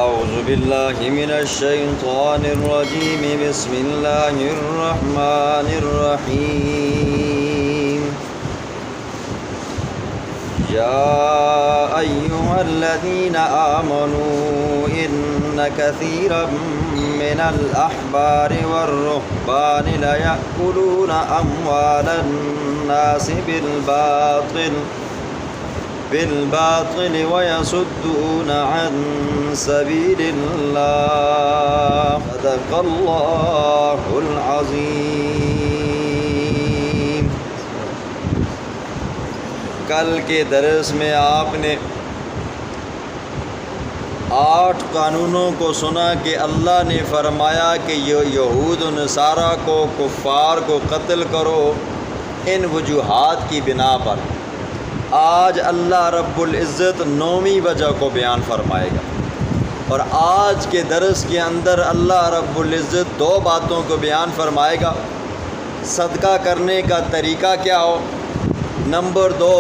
أعوذ بالله من الشيطان الرجيم بسم الله الرحمن الرحيم يا أيها الذين آمنوا إن كثيرا من الأحبار والرهبان ليأكلون أموال الناس بالباطل ويصدون عن سبيل الله صدق الله العظيم۔ کل کے درس میں آپ نے 8 قانونوں کو سنا کہ اللہ نے فرمایا کہ یہود و نصارہ کو، کفار کو قتل کرو ان وجوہات کی بنا پر۔ آج اللہ رب العزت 9ویں وجہ کو بیان فرمائے گا، اور آج کے درس کے اندر اللہ رب العزت 2 باتوں کو بیان فرمائے گا۔ صدقہ کرنے کا طریقہ کیا ہو، نمبر 2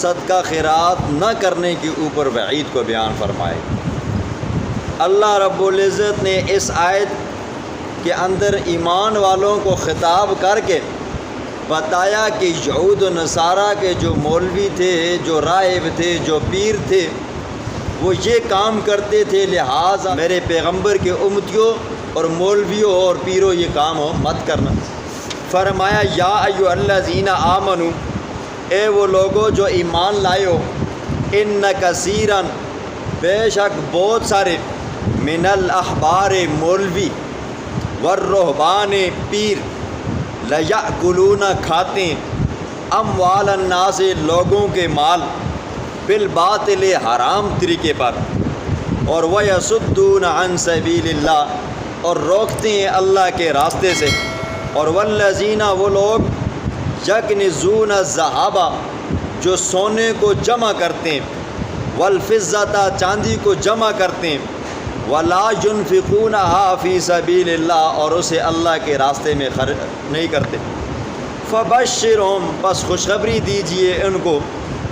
صدقہ خیرات نہ کرنے کے اوپر وعید کو بیان فرمائے گا۔ اللہ رب العزت نے اس آیت کے اندر ایمان والوں کو خطاب کر کے بتایا کہ یہود و نصارہ کے جو مولوی تھے، جو راہب تھے، جو پیر تھے، وہ یہ کام کرتے تھے، لہٰذا میرے پیغمبر کے امتیوں اور مولویوں اور پیروں یہ کام ہو مت کرنا۔ فرمایا یا ایھا الذین آمنو، اے وہ لوگوں جو ایمان لائے ہو، ان کثیرا، بے شک بہت سارے، من الاحبار مولوی، والرہبان پیر، لیأکلون کھاتے ہیں، اموال الناس لوگوں کے مال، بالباطل حرام طریقے پر، اور ویصدون عن سبیل اللہ، اور روکتے ہیں اللہ کے راستے سے، اور والذین وہ لوگ یکنزون الذھب جو سونے کو جمع کرتے ہیں، والفضة چاندی کو جمع کرتے ہیں، ولا ينفقونها فی سبیل اللہ اور اسے اللہ کے راستے میں خرچ نہیں کرتے۔ فبشرہم بس خوشخبری دیجئے ان کو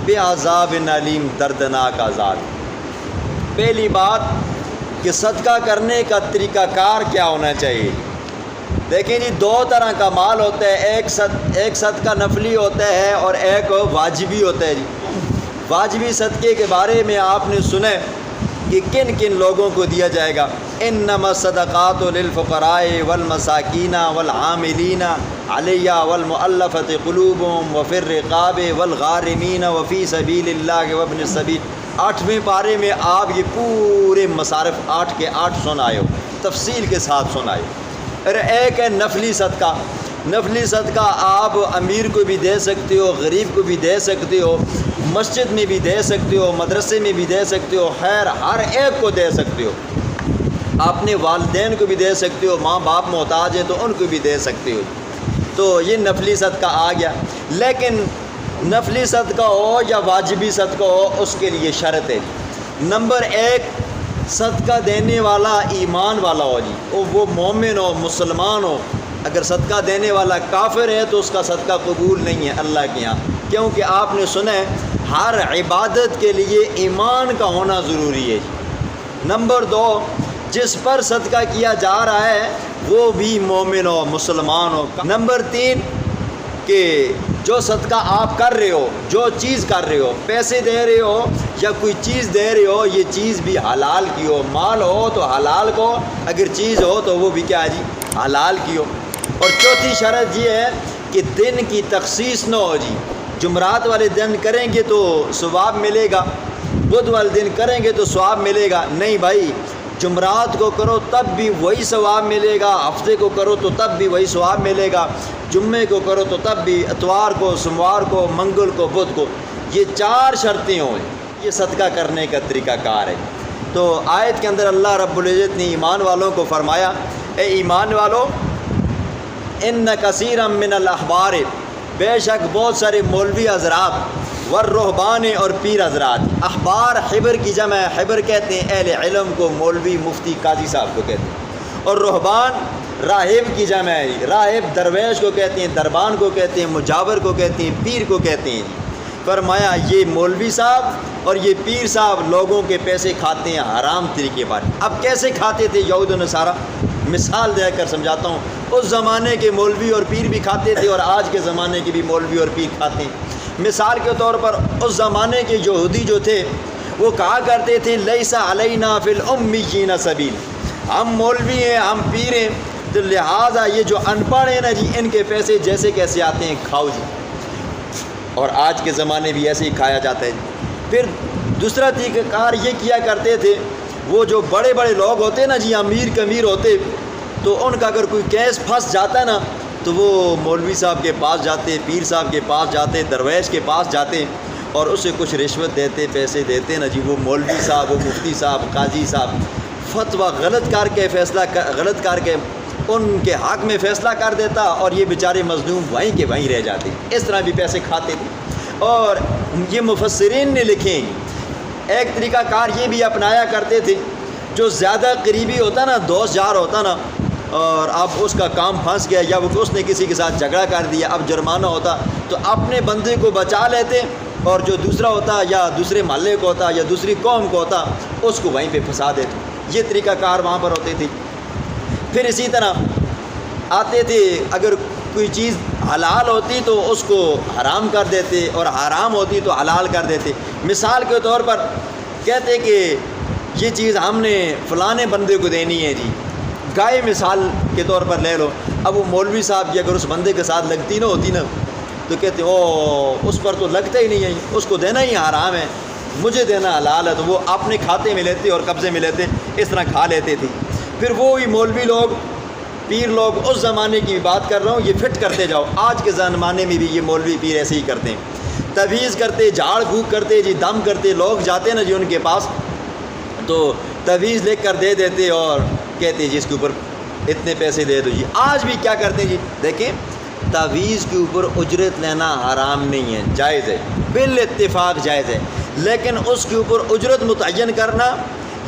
بعذاب علیم دردناک عذاب۔ پہلی بات کہ صدقہ کرنے کا طریقہ کار کیا ہونا چاہیے۔ دیکھیں جی 2 طرح کا مال ہوتا ہے، ایک صدقہ نفلی ہوتا ہے اور ایک واجبی ہوتا ہے۔ جی واجبی صدقے کے بارے میں آپ نے سنا کہ کن کن لوگوں کو دیا جائے گا۔ انما الصدقات للفقراء والمساکین والعاملین علیہا والمؤلفۃ قلوبہم وفی الرقاب والغارمین وفی سبیل اللہ وابن السبیل۔ 8ویں پارے میں آپ یہ پورے مصارف 8 کے 8 سنائے ہو، تفصیل کے ساتھ سنائے۔ اور ایک ہے نفلی صدقہ۔ نفلی صدقہ آپ امیر کو بھی دے سکتے ہو، غریب کو بھی دے سکتے ہو، مسجد میں بھی دے سکتے ہو، مدرسے میں بھی دے سکتے ہو، خیر ہر ایک کو دے سکتے ہو۔ اپنے والدین کو بھی دے سکتے ہو، ماں باپ محتاج ہے تو ان کو بھی دے سکتے ہو۔ تو یہ نفلی صدقہ آ گیا۔ لیکن نفلی صدقہ ہو یا واجبی صدقہ ہو، اس کے لیے شرط ہے۔ نمبر 1 صدقہ دینے والا ایمان والا ہو جی، وہ مومن ہو، مسلمان ہو۔ اگر صدقہ دینے والا کافر ہے تو اس کا صدقہ قبول نہیں ہے اللہ کے یہاں، کیونکہ آپ نے سنا ہے ہر عبادت کے لیے ایمان کا ہونا ضروری ہے۔ نمبر 2 جس پر صدقہ کیا جا رہا ہے وہ بھی مومن ہو، مسلمان ہو۔ نمبر 3 کہ جو صدقہ آپ کر رہے ہو، جو چیز کر رہے ہو، پیسے دے رہے ہو یا کوئی چیز دے رہے ہو، یہ چیز بھی حلال کی ہو۔ مال ہو تو حلال کو، اگر چیز ہو تو وہ بھی کیا ہے جی، حلال کی ہو۔ اور چوتھی شرط یہ ہے کہ دن کی تخصیص نہ ہو جی، جمعرات والے دن کریں گے تو ثواب ملے گا، بدھ والے دن کریں گے تو ثواب ملے گا، نہیں بھائی، جمعرات کو کرو تب بھی وہی ثواب ملے گا، ہفتے کو کرو تو تب بھی وہی ثواب ملے گا، جمعے کو کرو تو تب بھی، اتوار کو، سوموار کو، منگل کو، بدھ کو، یہ 4 شرطیں ہوں، یہ صدقہ کرنے کا طریقہ کار ہے۔ تو آیت کے اندر اللہ رب العزت نے ایمان والوں کو فرمایا، اے ایمان والو، ان کثیرا من الاحبار، بے شک بہت سارے مولوی حضرات، والرہبان اور پیر حضرات۔ احبار حبر کی جمع ہے، حبر کہتے ہیں اہل علم کو، مولوی مفتی قاضی صاحب کو کہتے ہیں، اور رہبان راہب کی جمع ہے۔ راہب درویش کو کہتے ہیں، دربان کو کہتے ہیں، مجاور کو کہتے ہیں، پیر کو کہتے ہیں۔ فرمایا یہ مولوی صاحب اور یہ پیر صاحب لوگوں کے پیسے کھاتے ہیں حرام طریقے پر۔ اب کیسے کھاتے تھے یہود و نصارہ؟ مثال دے کر سمجھاتا ہوں۔ اس زمانے کے مولوی اور پیر بھی کھاتے تھے اور آج کے زمانے کے بھی مولوی اور پیر کھاتے ہیں۔ مثال کے طور پر اس زمانے کے یہودی جو تھے وہ کہا کرتے تھے لیسا علینا فی الامیین سبیل، ہم مولوی ہیں، ہم پیر ہیں، تو لہٰذا یہ جو ان پڑھ ہیں نا جی، ان کے پیسے جیسے کیسے آتے ہیں کھاؤ جی۔ اور آج کے زمانے بھی ایسے ہی کھایا جاتا ہے۔ پھر دوسرا طریقہ کار یہ کیا کرتے تھے، وہ جو بڑے بڑے لوگ ہوتے نا جی، امیر کمیر ہوتے، تو ان کا اگر کوئی کیس پھنس جاتا نا تو وہ مولوی صاحب کے پاس جاتے، پیر صاحب کے پاس جاتے، درویش کے پاس جاتے اور اسے کچھ رشوت دیتے، پیسے دیتے نا جی۔ وہ مولوی صاحب، وہ مفتی صاحب، قاضی صاحب فتویٰ غلط کر کے فیصلہ غلط کر کے ان کے حق میں فیصلہ کر دیتا اور یہ بیچارے مظلوم وہیں کے وہیں رہ جاتے۔ اس طرح بھی پیسے کھاتے تھے۔ اور یہ مفسرین نے لکھے ایک طریقہ کار یہ بھی اپنایا کرتے تھے، جو زیادہ قریبی ہوتا نا، دوست یار ہوتا نا، اور اب اس کا کام پھنس گیا یا اس نے کسی کے ساتھ جھگڑا کر دیا، اب جرمانہ ہوتا، تو اپنے بندے کو بچا لیتے اور جو دوسرا ہوتا یا دوسرے محلے کو ہوتا یا دوسری قوم کو ہوتا اس کو وہیں پہ پھنسا دیتے۔ یہ طریقہ کار وہاں پر ہوتے تھے۔ پھر اسی طرح آتے تھے، اگر کوئی چیز حلال ہوتی تو اس کو حرام کر دیتے اور حرام ہوتی تو حلال کر دیتے۔ مثال کے طور پر کہتے کہ یہ چیز ہم نے فلانے بندے کو دینی ہے جی، گائے مثال کے طور پر لے لو۔ اب وہ مولوی صاحب کی اگر اس بندے کے ساتھ لگتی نہ ہوتی نا تو کہتے اس پر تو لگتا ہی نہیں ہے، اس کو دینا ہی حرام ہے، مجھے دینا حلال ہے، تو وہ اپنے کھاتے میں لیتے اور قبضے میں لیتے، اس طرح کھا لیتے تھے۔ پھر وہی مولوی لوگ، پیر لوگ، اس زمانے کی بات کر رہا ہوں، یہ فٹ کرتے جاؤ، آج کے زمانے میں بھی یہ مولوی پیر ایسے ہی کرتے ہیں، تویز کرتے، جھاڑ پھونک کرتے جی، دم کرتے، لوگ جاتے نا جی ان کے پاس تو تویز لے کر دے دیتے اور کہتے جی اس کے اوپر اتنے پیسے دے دو جی۔ آج بھی کیا کرتے ہیں جی، دیکھیں تویز کے اوپر اجرت لینا حرام نہیں ہے، جائز ہے، بالاتفاق جائز ہے، لیکن اس کے اوپر اجرت متعین کرنا،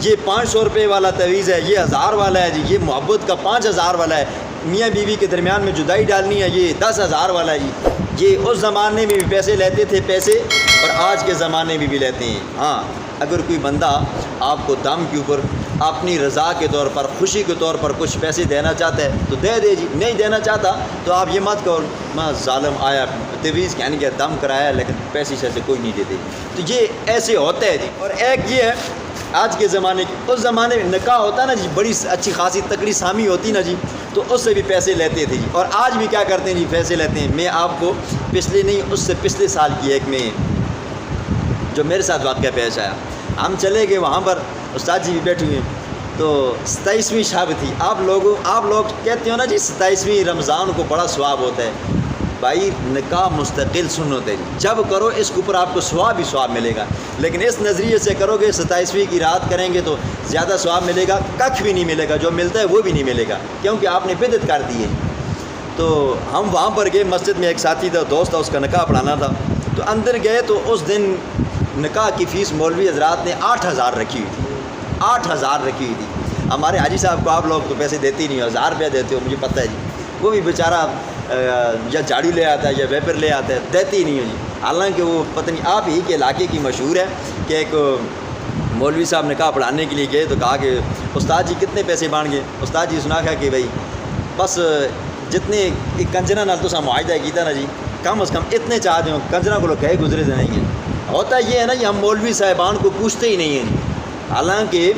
یہ 500 روپے والا تویز ہے، یہ 1000 والا ہے جی، یہ محبت کا 5000 والا ہے، میاں بیوی کے درمیان میں جدائی ڈالنی ہے، یہ 10,000 والا ہے جی۔ یہ اس زمانے میں بھی پیسے لیتے تھے پیسے، اور آج کے زمانے میں بھی لیتے ہیں۔ ہاں، اگر کوئی بندہ آپ کو دم کے اوپر اپنی رضا کے طور پر، خوشی کے طور پر کچھ پیسے دینا چاہتا ہے تو دے دے جی، نہیں دینا چاہتا تو آپ یہ مت کہو میں ظالم آیا تویز کہنے کے دم کرایا لیکن پیسے سے کوئی نہیں دیتے، تو یہ ایسے ہوتا ہے جی۔ اور ایک یہ ہے آج کے زمانے کی، اس زمانے میں نکاح ہوتا نا جی، بڑی اچھی خاصی تکڑی سامی ہوتی نا جی، تو اس سے بھی پیسے لیتے تھے جی۔ اور آج بھی کیا کرتے ہیں جی، پیسے لیتے ہیں۔ میں آپ کو پچھلے نہیں، اس سے پچھلے سال کی ایک میں جو میرے ساتھ واقعہ پیش آیا، ہم چلے گئے وہاں پر، استاد جی بھی بیٹھے ہوئے، تو 27ویں شب تھی۔ آپ لوگ کہتے ہو نا جی 27ویں رمضان کو بڑا ثواب ہوتا ہے، بھائی نکاح مستقل سنت ہے، جب کرو اس کے اوپر آپ کو ثواب ہی ثواب ملے گا، لیکن اس نظریے سے کرو گے 27ویں کی رات کریں گے تو زیادہ ثواب ملے گا، کچھ بھی نہیں ملے گا، جو ملتا ہے وہ بھی نہیں ملے گا، کیونکہ آپ نے بدعت کر دی ہے۔ تو ہم وہاں پر گئے، مسجد میں ایک ساتھی تھا، دوست تھا، اس کا نکاح پڑھانا تھا، تو اندر گئے تو اس دن نکاح کی فیس مولوی حضرات نے 8000 رکھی ہوئی تھی، 8000 رکھی ہوئی تھی۔ ہمارے حاجی صاحب کو آپ لوگ تو پیسے دیتے ہی نہیں، 1000 روپیہ دیتے ہو، مجھے پتہ ہے جی، وہ بھی بیچارہ یا جھاڑو لے آتا ہے یا ویپر لے آتا ہے، دیتے ہی نہیں ہو جی۔ حالانکہ وہ پتہ نہیں آپ ہی کے علاقے کی مشہور ہے کہ ایک مولوی صاحب نکاح پڑھانے کے لیے گئے تو کہا کہ استاد جی کتنے پیسے بان گے؟ استاد جی سنا کہا کہ بھائی بس جتنے کنجرا نال تو معاہدہ کیتا نا جی، کم از کم اتنے چاہ دیں، کنجرا کو لوگ کہے گزرے سے نہیں ہیں۔ ہوتا یہ ہے نا جی، ہم مولوی صاحبان کو پوچھتے ہی نہیں ہیں جی۔ حالانکہ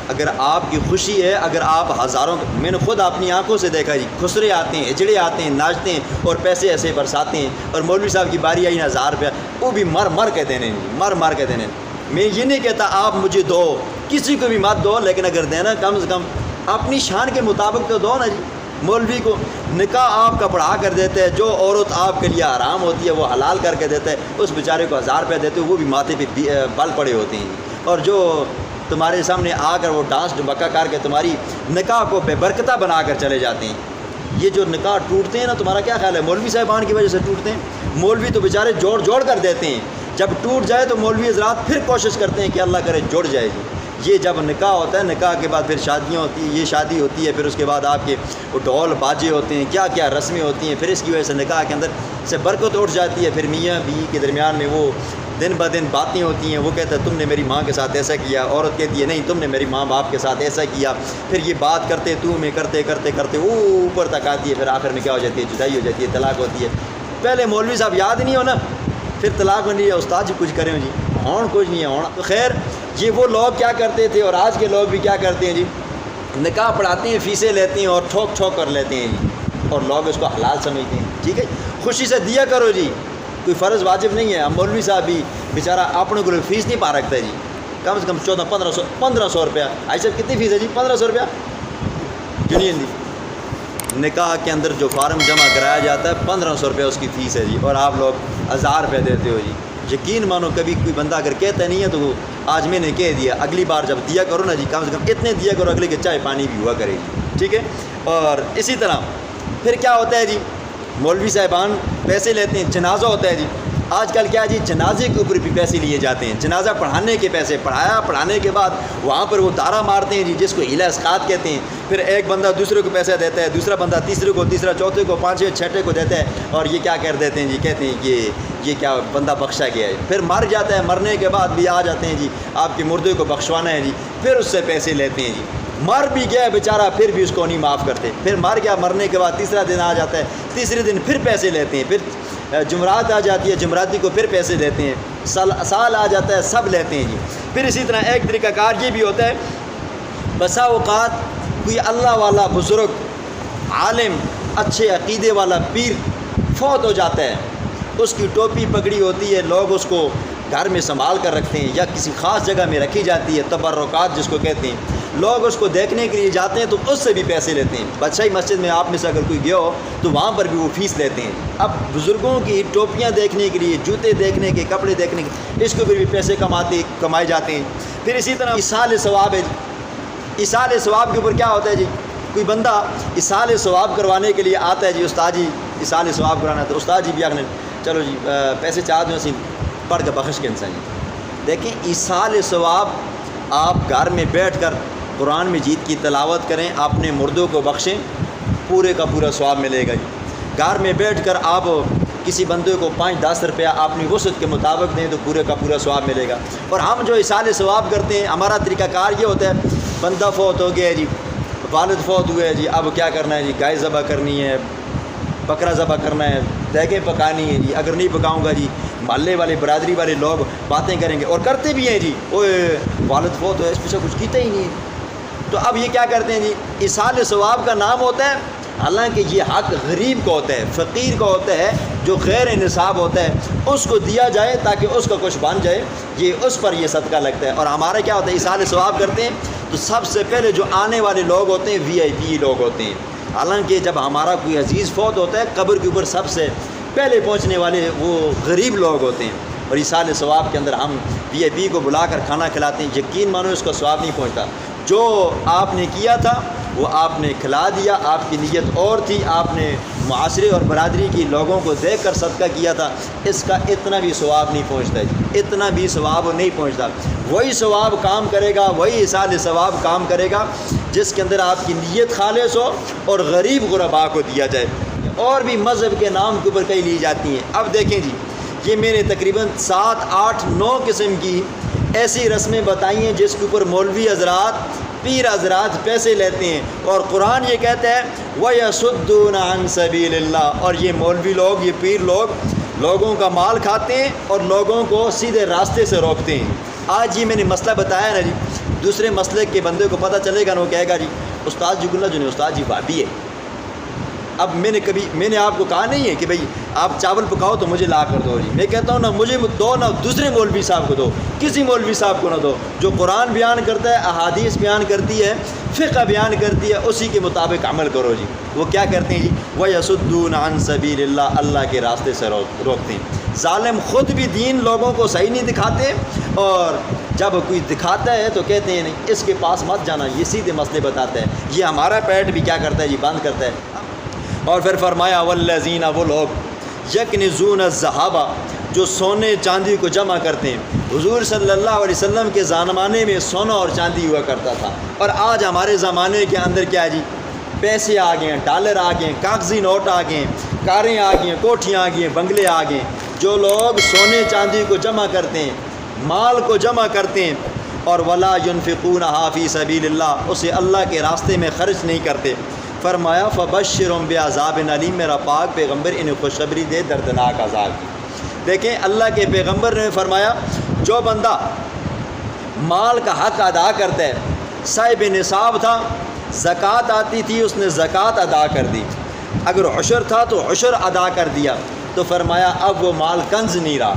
اگر آپ کی خوشی ہے، اگر آپ ہزاروں، میں نے خود اپنی آنکھوں سے دیکھا جی، خسرے آتے ہیں، اجڑے آتے ہیں، ناچتے ہیں اور پیسے ایسے برساتے ہیں، اور مولوی صاحب کی باری آئی 1000 روپیہ، وہ بھی مر کے دینے، مر کے دینے۔ میں یہ نہیں کہتا آپ مجھے دو، کسی کو بھی مت دو، لیکن اگر دینا کم سے کم اپنی شان کے مطابق تو دو نا جی۔ مولوی کو نکاح آپ کا پڑھا کر دیتا ہے، جو عورت آپ کے لیے حرام ہوتی ہے وہ حلال کر کے دیتا ہے، اس بیچارے کو 1000 روپیہ دیتے ہو، وہ بھی ماتھے پہ بل پڑے ہوتے ہیں، اور جو تمہارے سامنے آ کر وہ ڈانس ڈبکا کر کے تمہاری نکاح کو بے برکتہ بنا کر چلے جاتے ہیں۔ یہ جو نکاح ٹوٹتے ہیں نا، تمہارا کیا خیال ہے؟ مولوی صاحبان کی وجہ سے ٹوٹتے ہیں؟ مولوی تو بیچارے جوڑ کر دیتے ہیں، جب ٹوٹ جائے تو مولوی حضرات پھر کوشش کرتے ہیں کہ اللہ کرے جڑ جائے جی، یہ جب نکاح ہوتا ہے، نکاح کے بعد پھر شادیاں ہوتی ہیں، یہ شادی ہوتی ہے، پھر اس کے بعد آپ کے وہ ڈھول باجے ہوتے ہیں، کیا کیا رسمیں ہوتی ہیں، پھر اس کی وجہ سے نکاح کے اندر سے برکت اٹھ جاتی ہے، پھر میاں بیوی کے درمیان میں وہ دن بدن باتیں ہوتی ہیں، وہ کہتا ہے تم نے میری ماں کے ساتھ ایسا کیا، عورت کہتی ہے نہیں تم نے میری ماں باپ کے ساتھ ایسا کیا، پھر یہ بات کرتے تو میں کرتے کرتے کرتے اوپر تک آتی ہے، پھر آخر میں کیا ہو جاتی ہے، جدائی ہو جاتی ہے، طلاق ہوتی ہے۔ پہلے مولوی صاحب یاد نہیں ہو نا، پھر طلاق بنی ہے، استاد جی کچھ کریں جی، ہون کچھ نہیں ہے ہونا۔ تو خیر یہ وہ لوگ کیا کرتے تھے اور آج کے لوگ بھی کیا کرتے ہیں جی، نکاح پڑھاتے ہیں، فیسیں لیتے ہیں اور ٹھوک ٹھوک کر لیتے ہیں جی، اور لوگ اس کو حلال سمجھتے ہیں۔ ٹھیک ہے، خوشی سے دیا کرو جی، کوئی فرض واجب نہیں ہے۔ مولوی صاحب بھی بیچارہ اپنے کو فیس نہیں پا رکھتا ہے جی، کم سے کم 1500 روپیہ۔ آئی صاحب کتنی فیس ہے جی؟ 1500 روپیہ جنین دی نکاح کے اندر جو فارم جمع کرایا جاتا ہے 1500 روپیہ اس کی فیس ہے جی، اور آپ لوگ 1000 روپے دیتے ہو جی۔ یقین مانو کبھی کوئی بندہ اگر کہتا نہیں ہے تو وہ آج میں نے کہہ دیا، اگلی بار جب دیا کرو نا جی، کم سے کم اتنے دیا کرو اگلے کے چائے پانی بھی ہوا کرے گی۔ ٹھیک ہے، اور اسی طرح پھر کیا ہوتا ہے جی، مولوی صاحبان پیسے لیتے ہیں، جنازہ ہوتا ہے جی، آج کل کیا جی جنازے کے اوپر بھی پیسے لیے جاتے ہیں، جنازہ پڑھانے کے پیسے، پڑھانے کے بعد وہاں پر وہ دارہ مارتے ہیں جی، جس کو ہیلا اسقاط کہتے ہیں۔ پھر ایک بندہ دوسرے کو پیسہ دیتا ہے، دوسرا بندہ تیسرے کو، تیسرا چوتھے کو، پانچویں چھٹے کو دیتا ہے، اور یہ کیا کر دیتے ہیں جی، کہتے ہیں کہ یہ کیا بندہ بخشا گیا ہے۔ پھر مر جاتا ہے، مرنے کے بعد بھی آ جاتے ہیں جی، آپ کے مردے کو بخشوانا ہے جی، پھر اس سے پیسے لیتے ہیں جی۔ مر بھی گیا بیچارہ پھر بھی اس کو نہیں معاف کرتے، پھر مر گیا، مرنے کے بعد تیسرا دن آ جاتا ہے، تیسرے دن پھر پیسے لیتے ہیں، پھر جمعرات آ جاتی ہے، جمعراتی کو پھر پیسے لیتے ہیں، سال آ جاتا ہے، سب لیتے ہیں جی۔ پھر اسی طرح ایک طریقہ کار یہ بھی ہوتا ہے، بسا اوقات کوئی اللہ والا بزرگ عالم اچھے عقیدے والا پیر فوت ہو جاتا ہے، اس کی ٹوپی پگڑی ہوتی ہے، لوگ اس کو گھر میں سنبھال کر رکھتے ہیں یا کسی خاص جگہ میں رکھی جاتی ہے، تبرکات جس کو کہتے ہیں، لوگ اس کو دیکھنے کے لیے جاتے ہیں تو اس سے بھی پیسے لیتے ہیں۔ بادشاہی مسجد میں آپ میں سے اگر کوئی گیا ہو تو وہاں پر بھی وہ فیس لیتے ہیں۔ اب بزرگوں کی ٹوپیاں دیکھنے کے لیے، جوتے دیکھنے کے، کپڑے دیکھنے کے، اس کے اوپر بھی پیسے کمائے جاتے ہیں۔ پھر اسی طرح ایصال ثواب ہے جی، ایصال ثواب کے اوپر کیا ہوتا ہے جی، کوئی بندہ ایصال ثواب کروانے کے لیے آتا ہے جی، استاد جی ایصال ثواب کرانا ہے، تو استاد جی بھی آخر چلو جی پیسے چاہ دوں اسی پڑھ کے بخش کے انسان جی۔ دیکھیں ایصال ثواب آپ گھر میں بیٹھ کر قرآن مجید کی تلاوت کریں، اپنے مردوں کو بخشیں، پورے کا پورا ثواب ملے گا جی۔ گھر میں بیٹھ کر آپ کسی بندے کو 5-10 روپیہ اپنی وسعت کے مطابق دیں تو پورے کا پورا ثواب ملے گا۔ اور ہم جو ایصال ثواب کرتے ہیں، ہمارا طریقہ کار یہ ہوتا ہے، بندہ فوت ہو گیا ہے جی، والد فوت ہوئے ہے جی، اب کیا کرنا ہے جی، گائے ذبح کرنی ہے، بکرا ذبح کرنا ہے، دیگیں پکانی ہے جی، اگر نہیں پکاؤں گا جی محلے والے برادری والے لوگ باتیں کریں گے، اور کرتے بھی ہیں جی، اوے والد فوت ہوا اس پیچھے کچھ کیتا ہی نہیں ہے۔ تو اب یہ کیا کرتے ہیں جی، ایصال ثواب کا نام ہوتا ہے، حالانکہ یہ حق غریب کو ہوتا ہے، فقیر کو ہوتا ہے، جو غیر نصاب ہوتا ہے، اس کو دیا جائے تاکہ اس کا کچھ بن جائے، یہ اس پر یہ صدقہ لگتا ہے۔ اور ہمارا کیا ہوتا ہے، ایصال ثواب کرتے ہیں تو سب سے پہلے جو آنے والے لوگ ہوتے ہیں VIP لوگ ہوتے ہیں۔ حالانکہ جب ہمارا کوئی عزیز فوت ہوتا ہے، قبر کے اوپر سب سے پہلے پہنچنے والے وہ غریب لوگ ہوتے ہیں، اور ایصال ثواب کے اندر ہم VIP کو بلا کر کھانا کھلاتے ہیں۔ یقین مانو اس کا ثواب نہیں پہنچتا، جو آپ نے کیا تھا وہ آپ نے کھلا دیا، آپ کی نیت اور تھی، آپ نے معاشرے اور برادری کی لوگوں کو دیکھ کر صدقہ کیا تھا، اس کا اتنا بھی ثواب نہیں پہنچتا جی، اتنا بھی ثواب نہیں پہنچتا۔ وہی ثواب کام کرے گا، وہی ایصال ثواب کام کرے گا جس کے اندر آپ کی نیت خالص ہو اور غریب غرباء کو دیا جائے۔ اور بھی مذہب کے نام کے اوپر کئی لی جاتی ہیں۔ اب دیکھیں جی، یہ میں نے تقریباً 7, 8, 9 قسم کی ایسی رسمیں بتائی ہیں جس کے اوپر مولوی حضرات، پیر حضرات پیسے لیتے ہیں، اور قرآن یہ کہتا ہے وَيَصُدُّونَ عَن سَبِيلِ اللَّهِ، اور یہ مولوی لوگ، یہ پیر لوگ لوگوں کا مال کھاتے ہیں اور لوگوں کو سیدھے راستے سے روکتے ہیں۔ آج یہ میں نے مسئلہ بتایا نا جی، دوسرے مسئلے کے بندے کو پتہ چلے گا نا، وہ کہے گا جی استاد جی گلہ جو نہیں، استاد جی وہابی ہے۔ اب میں نے آپ کو کہا نہیں ہے کہ بھئی آپ چاول پکاؤ تو مجھے لا کر دو جی، میں کہتا ہوں نہ مجھے دو، نہ دوسرے مولوی صاحب کو دو، کسی مولوی صاحب کو نہ دو، جو قرآن بیان کرتا ہے، احادیث بیان کرتی ہے، فقہ بیان کرتی ہے، اسی کے مطابق عمل کرو جی۔ وہ کیا کرتے ہیں جی، وَيَصُدُّونَ عَن سَبِيلِ اللَّهِ، اللہ کے راستے سے روکتے ہیں۔ ظالم خود بھی دین لوگوں کو صحیح نہیں دکھاتے، اور جب کوئی دکھاتا ہے تو کہتے ہیں نہیں اس کے پاس مت جانا، یہ سیدھے مسئلے بتاتا ہے۔ یہ ہمارا پیٹ بھی کیا کرتا ہے جی، بند کرتا ہے۔ اور پھر فرمایا والذین، وہ لوگ یکنزون الذھب، جو سونے چاندی کو جمع کرتے ہیں۔ حضور صلی اللہ علیہ وسلم کے زمانے میں سونا اور چاندی ہوا کرتا تھا، اور آج ہمارے زمانے کے اندر کیا ہے جی، پیسے آ گئے ہیں، ڈالر آ گئے ہیں، کاغذی نوٹ آ گئے ہیں، کاریں آ گئی ہیں، کوٹھیاں آ گئی ہیں، بنگلے آ گئے ہیں۔ جو لوگ سونے چاندی کو جمع کرتے ہیں، مال کو جمع کرتے ہیں، اور ولا ينفقونها فی سبیل اللہ، اسے اللہ کے راستے میں خرچ نہیں کرتے، فرمایا فبشرهم بعذاب علیم، میرا پاک پیغمبر انہیں خوشخبری دے دردناک عذاب کی۔ دیکھیں اللہ کے پیغمبر نے فرمایا جو بندہ مال کا حق ادا کرتا ہے، صاحب نصاب تھا، زکوٰۃ آتی تھی، اس نے زکوٰۃ ادا کر دی، اگر عشر تھا تو عشر ادا کر دیا، تو فرمایا اب وہ مال کنز نہیں رہا،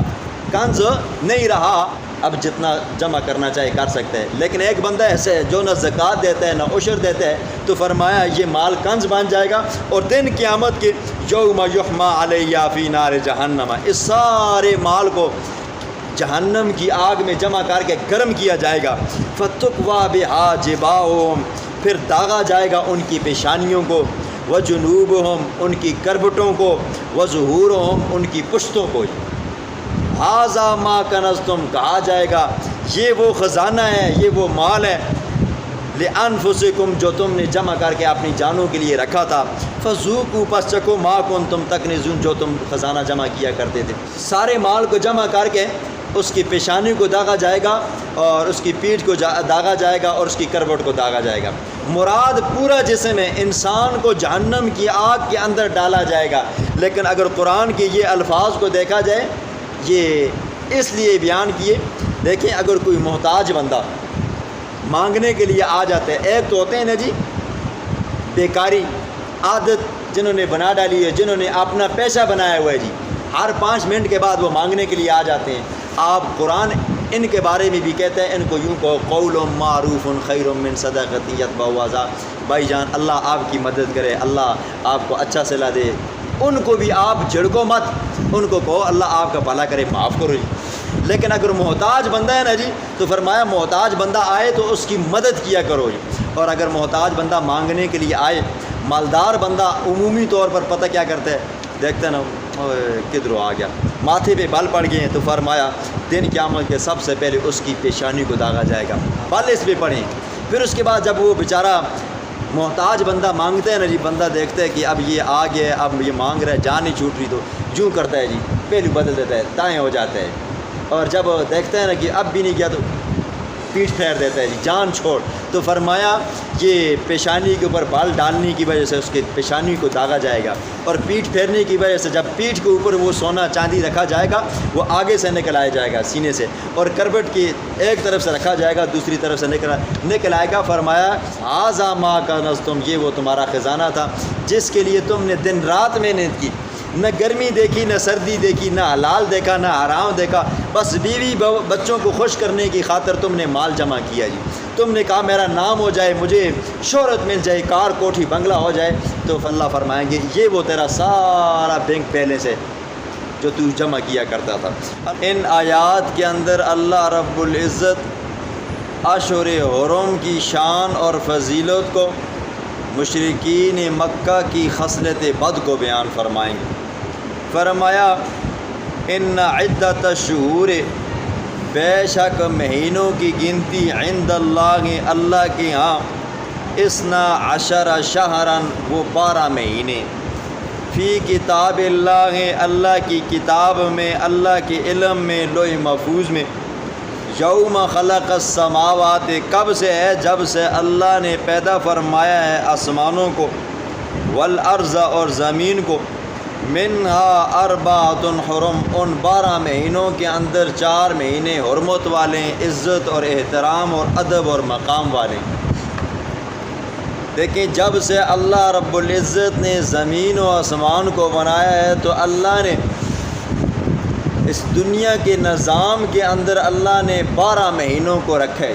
کنز نہیں رہا، اب جتنا جمع کرنا چاہے کر سکتے ہیں۔ لیکن ایک بندہ ایسے ہے جو نہ زکوٰۃ دیتا ہے نہ عشر دیتا ہے، تو فرمایا یہ مال کنز بن جائے گا، اور دن قیامت کے یوم یحمى علیہ فی نار جہنم، اس سارے مال کو جہنم کی آگ میں جمع کر کے گرم کیا جائے گا، فتقویٰ بہا جباہہم، پھر داغا جائے گا ان کی پیشانیوں کو، وجنوبہم، ان کی کربٹوں کو، وظہورہم، ان کی پشتوں کو۔ ھذا ما کنزتم، کہا جائے گا یہ وہ خزانہ ہے، یہ وہ مال ہے، لانفسکم، جو تم نے جمع کر کے اپنی جانوں کے لیے رکھا تھا، فذوقوا، پس چکو، ما کنتم تکنزون، جو تم خزانہ جمع کیا کرتے تھے۔ سارے مال کو جمع کر کے اس کی پیشانی کو داغا جائے گا، اور اس کی پیٹھ کو داغا جائے گا، اور اس کی کروٹ کو داغا جائے گا۔ مراد پورا جسم ہے، انسان کو جہنم کی آگ کے اندر ڈالا جائے گا۔ لیکن اگر قرآن کے یہ الفاظ کو دیکھا جائے، یہ اس لیے بیان کیے، دیکھیں اگر کوئی محتاج بندہ مانگنے کے لیے آ جاتا ہے، ایک تو ہوتے ہیں نا جی بیکاری عادت جنہوں نے بنا ڈالی ہے، جنہوں نے اپنا پیشہ بنایا ہوا ہے جی، ہر 5 منٹ کے بعد وہ مانگنے کے لیے آ جاتے ہیں۔ آپ قرآن ان کے بارے میں بھی کہتے ہیں، ان کو یوں کہو قول معروف خیر من صدقۃ یتبعها اذی، بھائی جان اللہ آپ کی مدد کرے، اللہ آپ کو اچھا صلہ دے، ان کو بھی آپ جھڑکو مت، ان کو کہو اللہ آپ کا بھلا کرے، معاف کرو جی۔ لیکن اگر محتاج بندہ ہے نا جی، تو فرمایا محتاج بندہ آئے تو اس کی مدد کیا کرو جی۔ اور اگر محتاج بندہ مانگنے کے لیے آئے، مالدار بندہ عمومی طور پر پتہ کیا کرتا ہے، دیکھتے ہیں نا کدھر آ گیا، ماتھے پہ بال پڑ گئے ہیں، تو فرمایا دن قیامت کے سب سے پہلے اس کی پیشانی کو داغا جائے گا، بال اس پہ پڑیں۔ پھر اس کے بعد جب وہ بیچارہ محتاج بندہ مانگتا ہے نا جی، بندہ دیکھتا ہے کہ اب یہ آ گیا ہے، اب یہ مانگ رہا ہے، جان نہیں چھوٹ رہی، تو جوں کرتا ہے جی، پہلو بدل دیتا ہے، دائیں ہو جاتا ہے، اور جب دیکھتا ہے نا کہ اب بھی نہیں کیا تو پیٹھ پھیر دیتا ہے جی، جان چھوڑ۔ تو فرمایا یہ پیشانی کے اوپر بال ڈالنے کی وجہ سے اس کے پیشانی کو داغا جائے گا، اور پیٹھ پھیرنے کی وجہ سے جب پیٹھ کے اوپر وہ سونا چاندی رکھا جائے گا، وہ آگے سے نکل آیا جائے گا سینے سے، اور کروٹ کی ایک طرف سے رکھا جائے گا، دوسری طرف سے نکل آئے گا۔ فرمایا ھذا ما کنزتم، یہ وہ تمہارا خزانہ تھا جس کے لیے تم نے دن رات محنت کی، نہ گرمی دیکھی، نہ سردی دیکھی، نہ حلال دیکھا، نہ حرام دیکھا، بس بیوی بچوں کو خوش کرنے کی خاطر تم نے مال جمع کیا جی۔ تم نے کہا میرا نام ہو جائے، مجھے شہرت مل جائے، کار کوٹھی بنگلہ ہو جائے، تو اللہ فرمائیں گے یہ وہ تیرا سارا بینک بیلنس ہے جو تو جمع کیا کرتا تھا۔ ان آیات کے اندر اللہ رب العزت اشہر حرم کی شان اور فضیلت کو، مشرکین مکہ کی خصلت بد کو بیان فرمائیں گے۔ فرمایا ان عدت الشہور، بے شک مہینوں کی گنتی، عند اللہ، اللہ کے ہاں، 12 شہراً، وہ 12 مہینے، فی کتاب اللہ، اللہ کی کتاب میں، اللہ کے علم میں، لوح محفوظ میں، یوم خلق السماوات، کب سے ہے، جب سے اللہ نے پیدا فرمایا ہے آسمانوں کو، والارض، اور زمین کو، منہا 4 حرم، ان 12 مہینوں کے اندر 4 مہینے حرمت والے ہیں، عزت اور احترام اور ادب اور مقام والے ہیں۔ دیکھیں جب سے اللہ رب العزت نے زمین و آسمان کو بنایا ہے، تو اللہ نے اس دنیا کے نظام کے اندر اللہ نے 12 مہینوں کو رکھا ہے،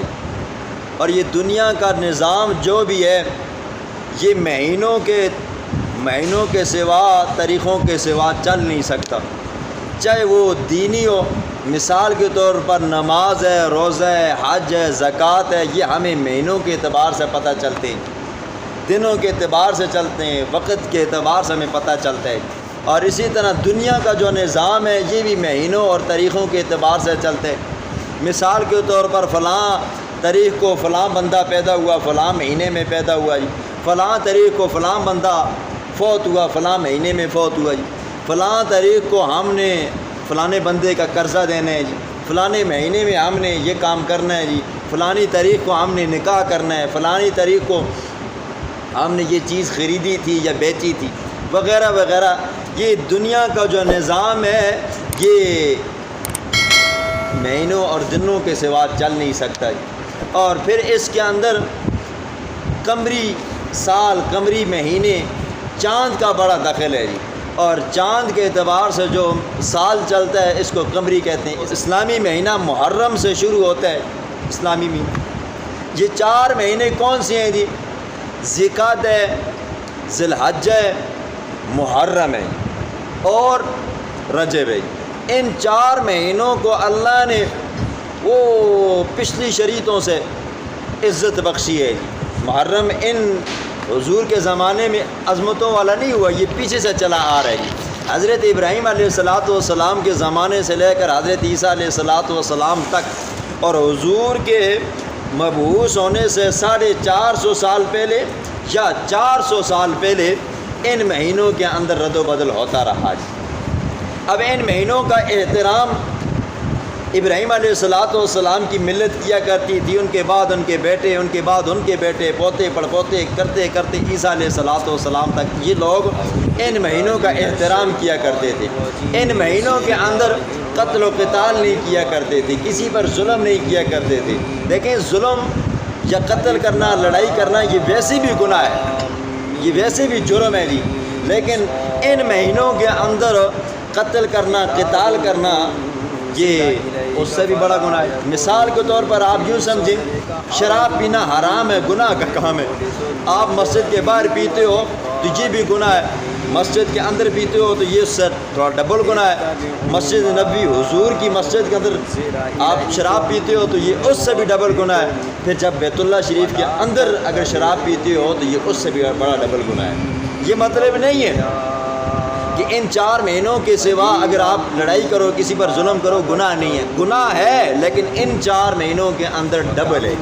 اور یہ دنیا کا نظام جو بھی ہے، یہ مہینوں کے سوا، طریقوں کے سوا چل نہیں سکتا، چاہے وہ دینی ہو، مثال کے طور پر نماز ہے، روزہ ہے، حج ہے، زکوٰۃ ہے، یہ ہمیں مہینوں کے اعتبار سے پتہ چلتے ہیں، دنوں کے اعتبار سے چلتے ہیں، وقت کے اعتبار سے ہمیں پتہ چلتا ہے۔ اور اسی طرح دنیا کا جو نظام ہے یہ بھی مہینوں اور تاریخوں کے اعتبار سے چلتے ہیں۔ مثال کے طور پر فلاں تاریخ کو فلاں بندہ پیدا ہوا، فلاں مہینے میں پیدا ہوا جی، فلاں تاریخ کو فلاں بندہ فوت ہوا، فلاں مہینے میں فوت ہوا جی، فلاں تاریخ کو ہم نے فلانے بندے کا قرضہ دینا ہے جی، فلانے مہینے میں ہم نے یہ کام کرنا ہے جی، فلانی تاریخ کو ہم نے نکاح کرنا ہے، فلانی تاریخ کو ہم نے یہ چیز خریدی تھی یا بیچی تھی، وغیرہ وغیرہ۔ یہ دنیا کا جو نظام ہے یہ مہینوں اور دنوں کے سوا چل نہیں سکتا جی۔ اور پھر اس کے اندر قمری سال، قمری مہینے، چاند کا بڑا دخل ہے جی، اور چاند کے اعتبار سے جو سال چلتا ہے اس کو قمری کہتے ہیں۔ اسلامی مہینہ محرم سے شروع ہوتا ہے، اسلامی مہینہ۔ یہ 4 مہینے کون سے ہیں جی؟ ذی القعدہ ہے، ذی الحجہ ہے، محرم ہے اور رجب ہے۔ ان 4 مہینوں کو اللہ نے وہ پچھلی شریعتوں سے عزت بخشی ہے جی۔ محرم ان حضور کے زمانے میں عظمتوں والا نہیں ہوا، یہ پیچھے سے چلا آ رہا ہے جی۔ حضرت ابراہیم علیہ السلام کے زمانے سے لے کر حضرت عیسیٰ علیہ السلام تک، اور حضور کے مبعوث ہونے سے 450 سال پہلے یا 400 سال پہلے ان مہینوں کے اندر رد و بدل ہوتا رہا جی۔ اب ان مہینوں کا احترام ابراہیم علیہ السلام کی ملت کیا کرتی تھی، ان کے بعد ان کے بیٹے، ان کے بعد ان کے بیٹے، پوتے پڑپوتے کرتے کرتے عیسیٰ علیہ السلام تک یہ لوگ ان مہینوں کا احترام کیا کرتے تھے۔ ان مہینوں کے اندر قتل و قتال نہیں کیا کرتے تھے، کسی پر ظلم نہیں کیا کرتے تھے۔ دیکھیں، ظلم یا قتل کرنا، لڑائی کرنا یہ ویسے بھی گناہ ہے، یہ ویسے بھی جرم ہے جی، لیکن ان مہینوں کے اندر قتل کرنا، قتال کرنا یہ اس سے بھی بڑا گناہ ہے۔ مثال کے طور پر آپ یوں سمجھیں، شراب پینا حرام ہے، گناہ کا کام ہے۔ آپ مسجد کے باہر پیتے ہو تو یہ بھی گناہ ہے، مسجد کے اندر پیتے ہو تو یہ اس سے تھوڑا ڈبل گناہ ہے۔ مسجد نبی حضور کی مسجد کے اندر آپ شراب پیتے ہو تو یہ اس سے بھی ڈبل گناہ ہے۔ پھر جب بیت اللہ شریف کے اندر اگر شراب پیتے ہو تو یہ اس سے بھی بڑا ڈبل گناہ ہے۔ یہ مطلب نہیں ہے کہ ان 4 مہینوں کے سوا اگر آپ لڑائی کرو، کسی پر ظلم کرو، گناہ نہیں ہے۔ گناہ ہے لیکن ان 4 مہینوں کے اندر ڈبل ہے۔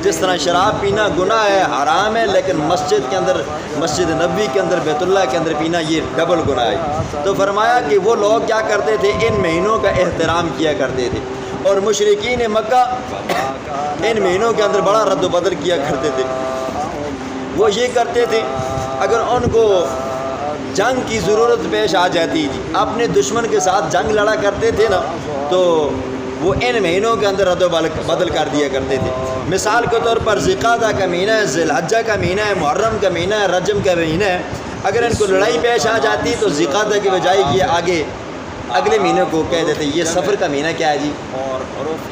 جس طرح شراب پینا گناہ ہے، حرام ہے، لیکن مسجد کے اندر، مسجد نبوی کے اندر، بیت اللہ کے اندر پینا یہ ڈبل گناہ ہے۔ تو فرمایا کہ وہ لوگ کیا کرتے تھے، ان مہینوں کا احترام کیا کرتے تھے، اور مشرکین مکہ ان مہینوں کے اندر بڑا رد و بدل کیا کرتے تھے۔ وہ یہ کرتے تھے، اگر ان کو جنگ کی ضرورت پیش آ جاتی تھی، اپنے دشمن کے ساتھ جنگ لڑا کرتے تھے نا، تو وہ ان مہینوں کے اندر رد و بدل کر دیا کرتے تھے۔ مثال کے طور پر ذی القعدہ کا مہینہ ہے، ذی الحجہ کا مہینہ ہے، محرم کا مہینہ ہے، رجب کا مہینہ ہے۔ اگر ان کو لڑائی پیش آ جاتی تو ذی القعدہ کی بجائے یہ آگے اگلے مہینے کو کہہ دیتے یہ سفر کا مہینہ کیا ہے جی،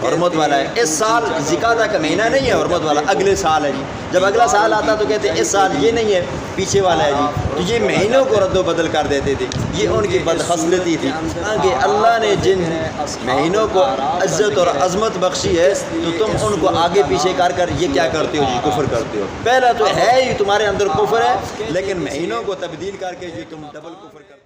حرمت والا ہے۔ اس سال ذی القعدہ کا مہینہ نہیں ہے حرمت والا، اگلے سال ہے جی۔ جب اگلا سال آتا تو کہتے اس سال یہ نہیں ہے، پیچھے والا ہے جی۔ تو یہ مہینوں کو رد و بدل کر دیتے تھے، یہ ان کی بدخصلتی تھی۔ کہ اللہ نے جن مہینوں کو عزت اور عظمت بخشی ہے تو تم ان کو آگے پیچھے کر کر یہ کیا کرتے ہو جی، کفر کرتے ہو۔ پہلا تو ہے ہی تمہارے اندر کفر ہے، لیکن مہینوں کو تبدیل کر کے جو تم ڈبل کفر کرتے ہو۔